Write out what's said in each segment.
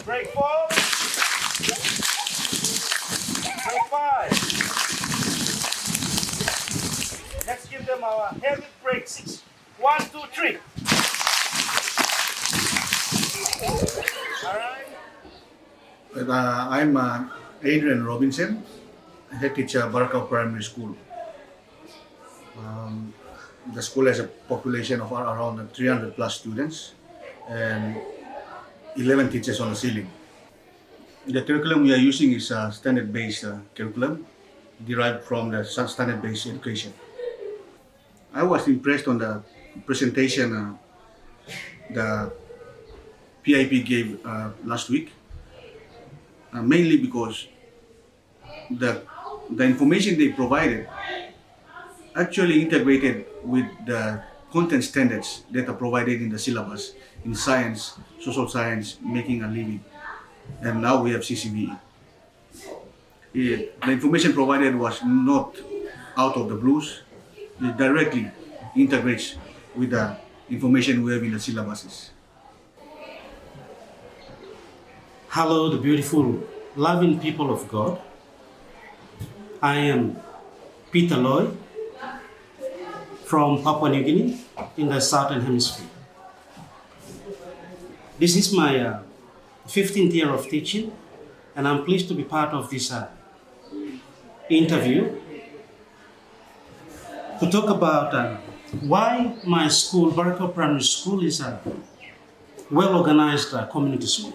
Break 4. Break 5. Let's give them our heavy break 6. 1, 2, 3. All right. I'm Adrian Robinson, head teacher at Barakau Primary School. The school has a population of around 300 plus students and 11 teachers on the ceiling. The curriculum we are using is a standard-based curriculum derived from the standard-based education. I was impressed on the presentation the PIP gave last week, mainly because the information they provided actually integrated with the content standards that are provided in the syllabus in science, social science, making a living, and now we have CCVE. The information provided was not out of the blues. It directly integrates with the information we have in the syllabuses. Hello, the beautiful, loving people of God. I am Peter Loy from Papua New Guinea in the Southern Hemisphere. This is my 15th year of teaching, and I'm pleased to be part of this interview to talk about why my school, Barakau Primary School, is a well-organized community school.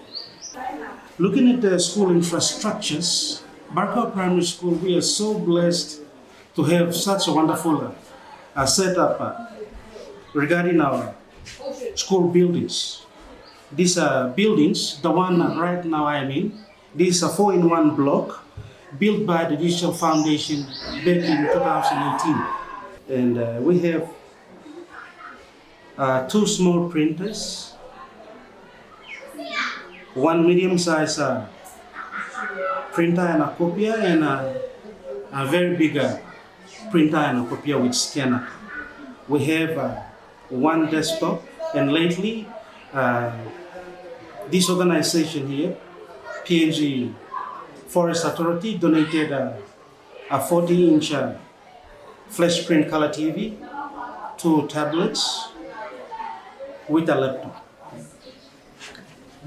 Looking at the school infrastructures, Barakau Primary School, we are so blessed to have such a wonderful setup regarding our school buildings. These buildings, the one right now I am in, this is a 4-in-1 block built by the Digital Foundation back in 2018. And we have 2 small printers, 1 medium-sized printer and a copier, and a very big printer and a copier with scanner. We have 1 desktop, and lately this organization here, PNG Forest Authority, donated a 40-inch flash print color TV, 2 tablets with a laptop.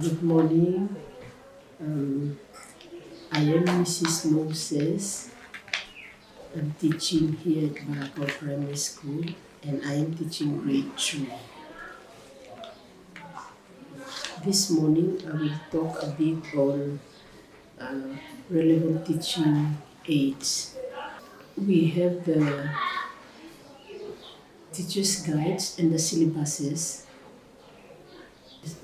Good morning. I am Mrs. Moses. I'm teaching here at Barakau Primary School, and I am teaching grade 2. This morning I will talk a bit on relevant teaching aids. We have the teacher's guides and the syllabuses,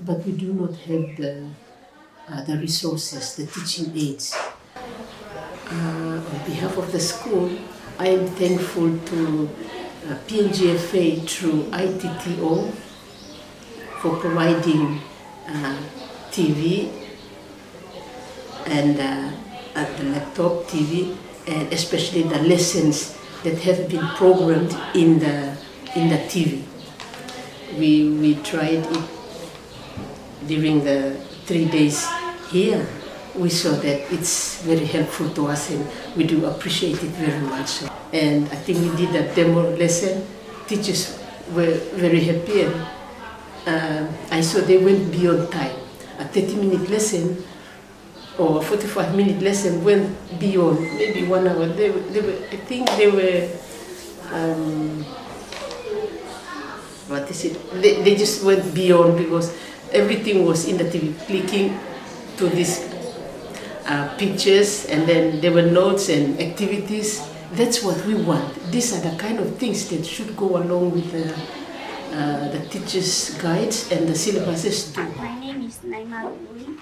but we do not have the resources, the teaching aids. On behalf of the school, I am thankful to PNGFA through ITTO for providing TV and the laptop TV, and especially the lessons that have been programmed in the TV. We tried it during the 3 days here. We saw that it's very helpful to us, and we do appreciate it very much. And I think we did a demo lesson. Teachers were very happy, and I saw they went beyond time. A 30-minute lesson or a 45-minute lesson went beyond maybe 1 hour. I think they were, they just went beyond, because everything was in the TV, clicking to these pictures, and then there were notes and activities. That's what we want. These are the kind of things that should go along with the teacher's guides and the syllabuses too. My name is Naima Lui,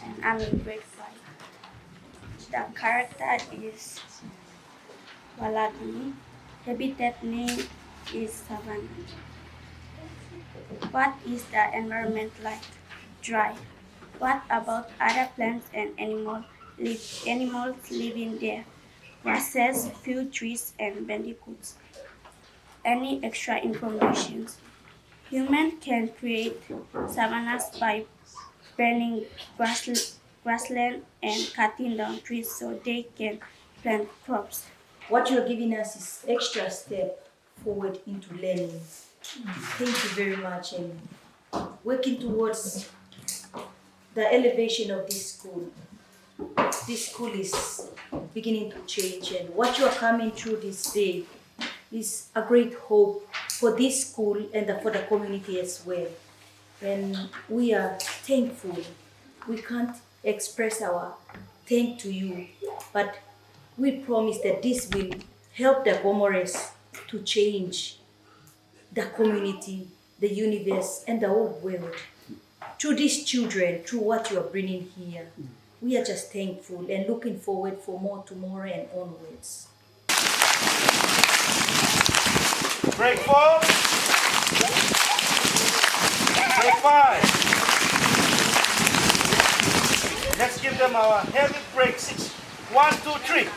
and I'm in grade 5. The character is Waladi. Habitat name is Savannah. What is the environment like? Dry. What about other plants and animals living there? Grasses, few trees, and bandicoots. Any extra information? Humans can create savannas by burning grassland and cutting down trees so they can plant crops. What you're giving us is extra step forward into learning. Thank you very much, and working towards the elevation of this school. This school is beginning to change, and what you are coming through this day is a great hope for this school and for the community as well. And we are thankful. We can't express our thank to you, but we promise that this will help the Comores to change the community, the universe, and the whole world. Through these children, through what you are bringing here, we are just thankful and looking forward for more tomorrow and onwards. Break 4. Break 5. Let's give them a heavy break 6. 1, 2, 3.